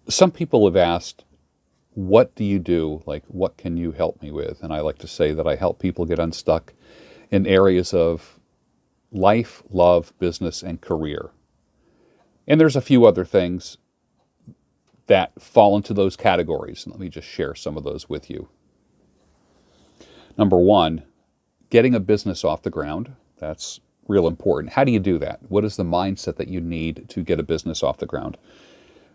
Some people have asked, what do you do? Like, what can you help me with? And I like to say that I help people get unstuck in areas of life, love, business, and career. And there's a few other things that fall into those categories. And let me just share some of those with you. Number one, getting a business off the ground. That's real important. How do you do that? What is the mindset that you need to get a business off the ground?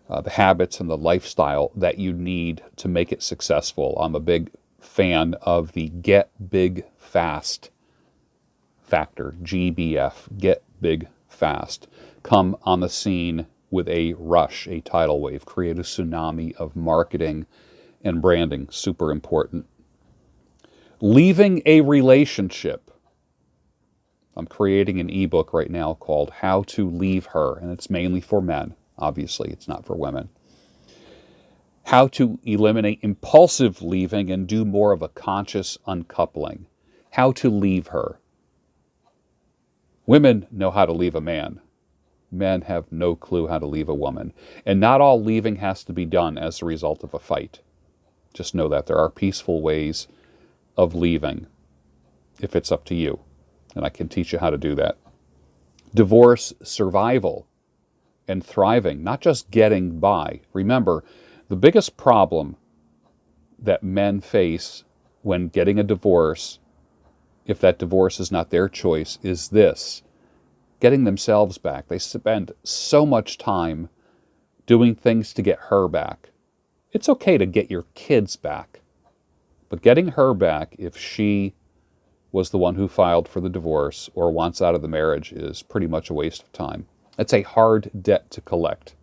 The habits and the lifestyle that you need to make it successful. I'm a big fan of the Get Big Fast factor, GBF, Get Big Fast. Come on the scene with a rush, a tidal wave, create a tsunami of marketing and branding, super important. Leaving a relationship. I'm creating an ebook right now called How to Leave Her, and it's mainly for men. Obviously, it's not for women. How to eliminate impulsive leaving and do more of a conscious uncoupling. How to leave her. Women know how to leave a man. Men have no clue how to leave a woman. And not all leaving has to be done as a result of a fight. Just know that there are peaceful ways of leaving if it's up to you. And I can teach you how to do that. Divorce survival and thriving, not just getting by. Remember, the biggest problem that men face when getting a divorce, if that divorce is not their choice, is this: getting themselves back. They spend so much time doing things to get her back. It's okay to get your kids back, but getting her back, if she was the one who filed for the divorce or wants out of the marriage, is pretty much a waste of time. It's a hard debt to collect,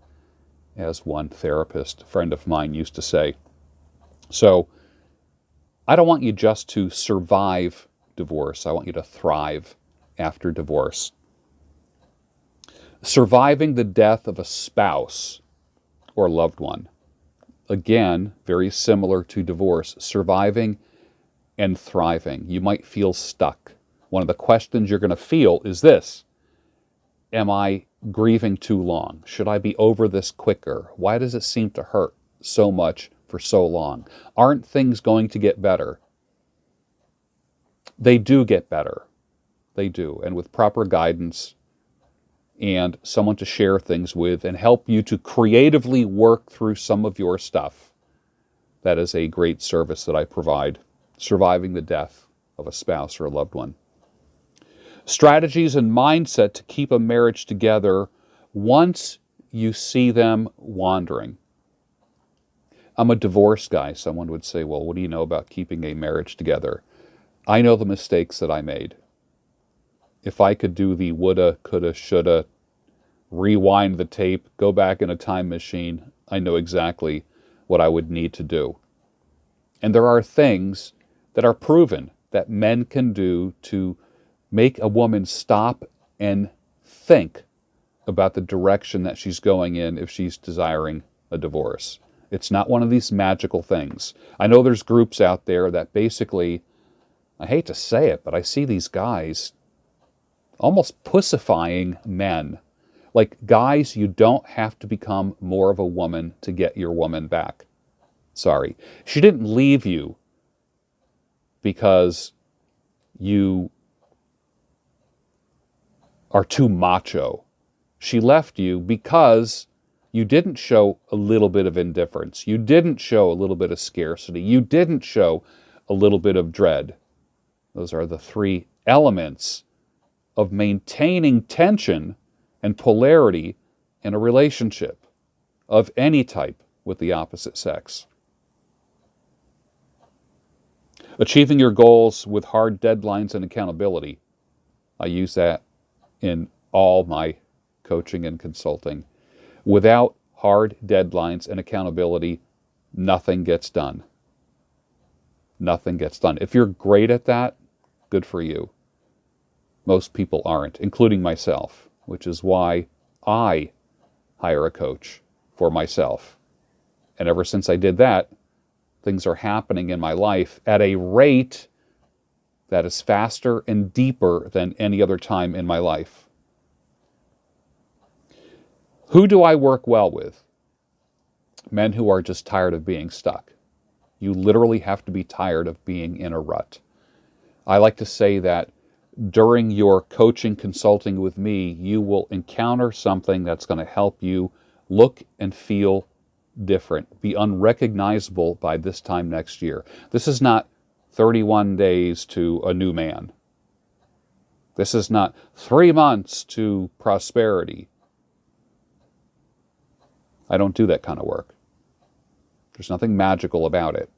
as one therapist friend of mine used to say. So I don't want you just to survive divorce. I want you to thrive after divorce. Surviving the death of a spouse or loved one. Again, very similar to divorce. Surviving and thriving. You might feel stuck. One of the questions you're going to feel is this: am I grieving too long? Should I be over this quicker? Why does it seem to hurt so much for so long? Aren't things going to get better? They do get better. They do. And with proper guidance and someone to share things with and help you to creatively work through some of your stuff, that is a great service that I provide. Surviving the death of a spouse or a loved one. Strategies and mindset to keep a marriage together once you see them wandering. I'm a divorce guy. Someone would say, well, what do you know about keeping a marriage together? I know the mistakes that I made. If I could do the woulda, coulda, shoulda, rewind the tape, go back in a time machine, I know exactly what I would need to do. And there are things that are proven that men can do to make a woman stop and think about the direction that she's going in if she's desiring a divorce. It's not one of these magical things. I know there's groups out there that basically, I hate to say it, but I see these guys almost pussifying men. Like, guys, you don't have to become more of a woman to get your woman back. Sorry. She didn't leave you because you are too macho. She left you because you didn't show a little bit of indifference. You didn't show a little bit of scarcity. You didn't show a little bit of dread. Those are the three elements of maintaining tension and polarity in a relationship of any type with the opposite sex. Achieving your goals with hard deadlines and accountability. I use that in all my coaching and consulting. Without hard deadlines and accountability, nothing gets done. Nothing gets done. If you're great at that, good for you. Most people aren't, including myself, which is why I hire a coach for myself. And ever since I did that, things are happening in my life at a rate that is faster and deeper than any other time in my life. Who do I work well with? Men who are just tired of being stuck. You literally have to be tired of being in a rut. I like to say that during your coaching consulting with me, you will encounter something that's going to help you look and feel different, be unrecognizable by this time next year. This is not 31 days to a new man. This is not 3 months to prosperity. I don't do that kind of work. There's nothing magical about it.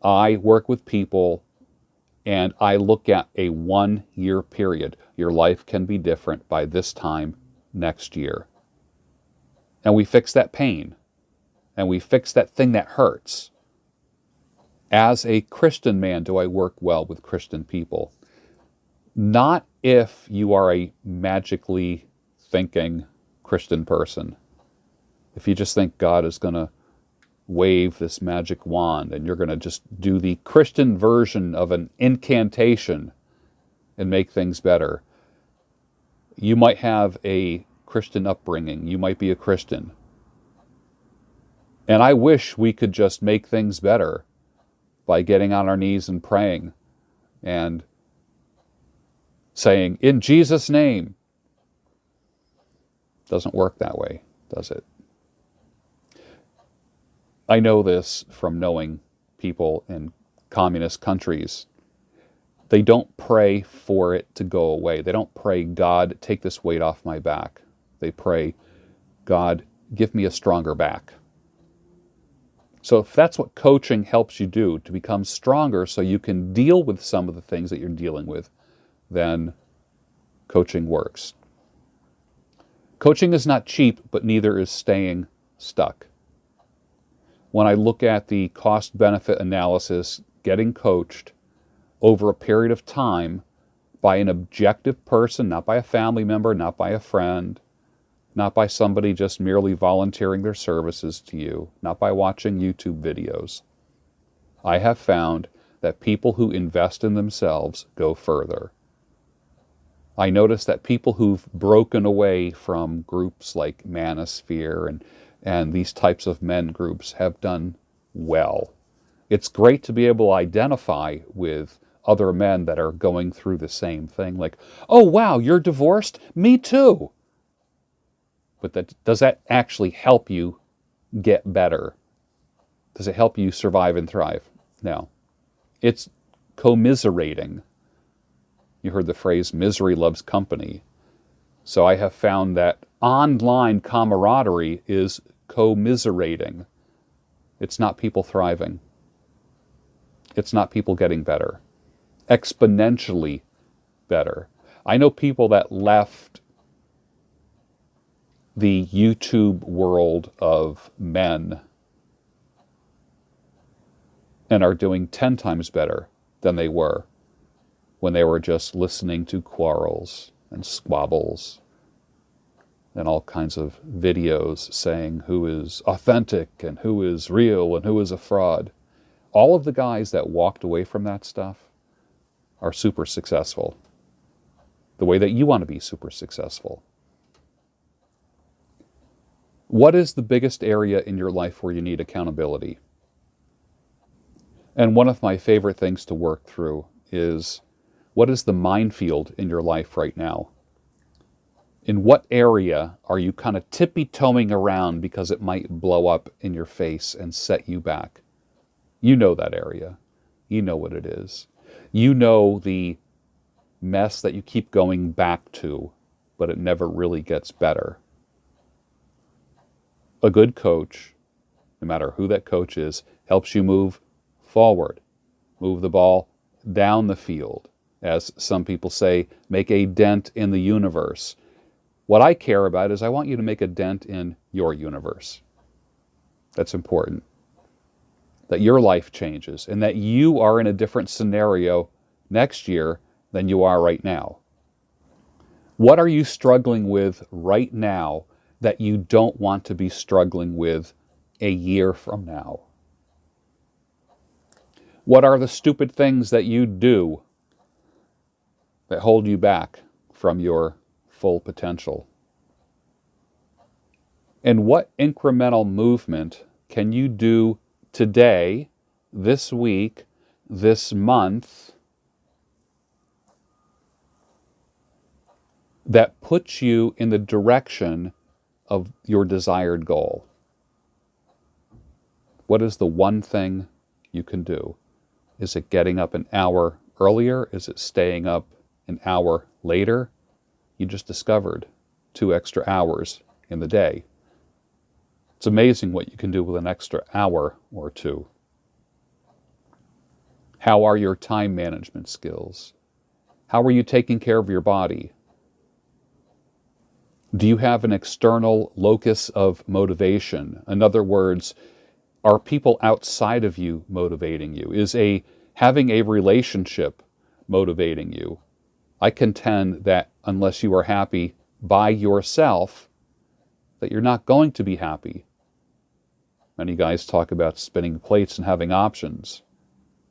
I work with people and I look at a 1-year period. Your life can be different by this time next year. And we fix that pain. And we fix that thing that hurts. As a Christian man, do I work well with Christian people? Not if you are a magically thinking Christian person. If you just think God is going to wave this magic wand and you're going to just do the Christian version of an incantation and make things better. You might have a Christian upbringing. You might be a Christian. And I wish we could just make things better by getting on our knees and praying and saying, in Jesus' name. Doesn't work that way, does it? I know this from knowing people in communist countries. They don't pray for it to go away. They don't pray, God, take this weight off my back. They pray, God, give me a stronger back. So if that's what coaching helps you do, to become stronger so you can deal with some of the things that you're dealing with, then coaching works. Coaching is not cheap, but neither is staying stuck. When I look at the cost-benefit analysis, getting coached over a period of time by an objective person, not by a family member, not by a friend, not by somebody just merely volunteering their services to you, not by watching YouTube videos, I have found that people who invest in themselves go further. I notice that people who've broken away from groups like Manosphere and these types of men groups have done well. It's great to be able to identify with other men that are going through the same thing. Like, oh wow, you're divorced? Me too. But does that actually help you get better? Does it help you survive and thrive? No. It's commiserating. You heard the phrase, misery loves company. So I have found that online camaraderie is commiserating. It's not people thriving. It's not people getting better. Exponentially better. I know people that left the YouTube world of men and are doing 10 times better than they were when they were just listening to quarrels and squabbles and all kinds of videos saying who is authentic and who is real and who is a fraud. All of the guys that walked away from that stuff are super successful, the way that you want to be super successful. What is the biggest area in your life where you need accountability? And one of my favorite things to work through is, what is the minefield in your life right now? In what area are you kind of tippy-toeing around because it might blow up in your face and set you back? You know that area. You know what it is. You know the mess that you keep going back to, but it never really gets better. A good coach, no matter who that coach is, helps you move forward, move the ball down the field. As some people say, make a dent in the universe. What I care about is I want you to make a dent in your universe. That's important. That your life changes and that you are in a different scenario next year than you are right now. What are you struggling with right now that you don't want to be struggling with a year from now? What are the stupid things that you do that hold you back from your full potential? And what incremental movement can you do today, this week, this month, that puts you in the direction of your desired goal? What is the one thing you can do? Is it getting up an hour earlier? Is it staying up an hour later? You just discovered 2 extra hours in the day. It's amazing what you can do with an extra hour or 2. How are your time management skills? How are you taking care of your body? Do you have an external locus of motivation? In other words, are people outside of you motivating you? Is having a relationship motivating you? I contend that unless you are happy by yourself, that you're not going to be happy. Many guys talk about spinning plates and having options.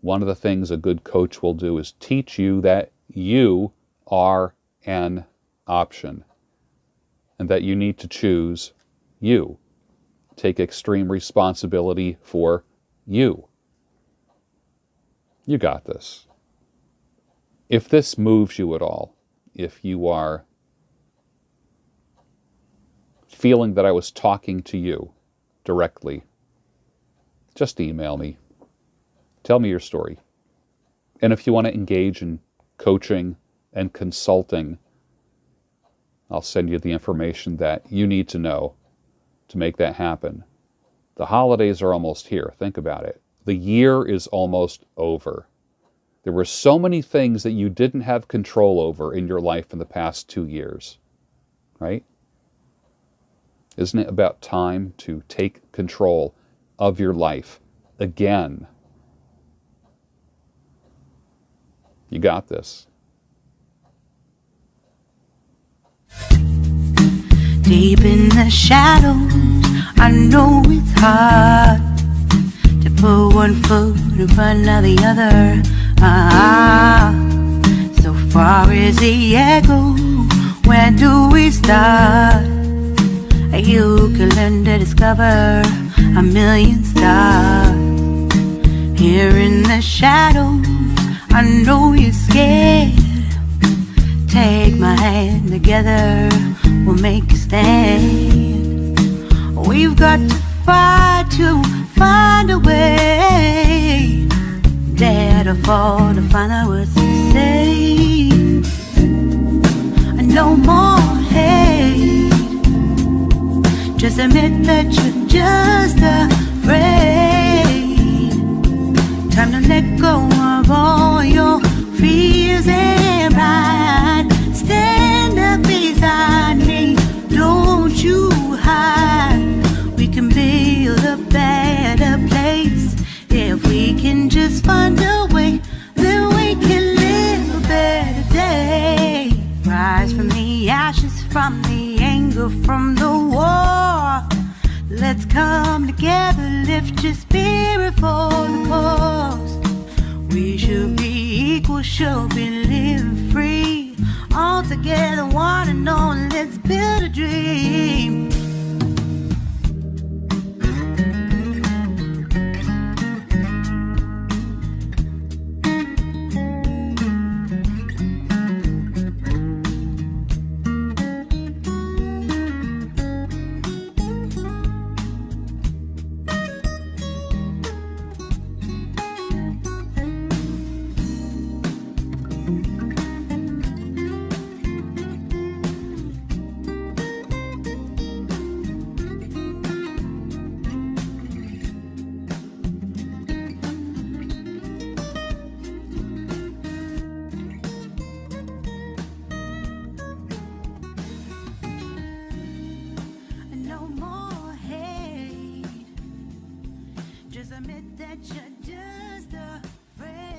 One of the things a good coach will do is teach you that you are an option and that you need to choose you. Take extreme responsibility for you. You got this. If this moves you at all, if you are feeling that I was talking to you directly, just email me. Tell me your story. And if you want to engage in coaching and consulting, I'll send you the information that you need to know to make that happen. The holidays are almost here. Think about it. The year is almost over. There were so many things that you didn't have control over in your life in the past 2 years, right? Isn't it about time to take control of your life again? You got this. Deep in the shadows, I know it's hard to put one foot in front of the other. So far as the echo, where do we start? You can learn to discover a million stars. Here in the shadows, I know you're scared. Take my hand, together we'll make a stand. We've got to fight to find a way. Dare to fall to find out what to say. No more hate. Just admit that you're just afraid. Time to let go of all your fears and pride. Stand up beside me, don't you hide. We can build a better place. If we can just find a way, then we can live a better day. Rise from the ashes, from the anger, from the war. Let's come together, lift your spirit for the cause. We should be equal, should be living free. All together, one and all, let's build a dream. No more hate. Just admit that you're just afraid.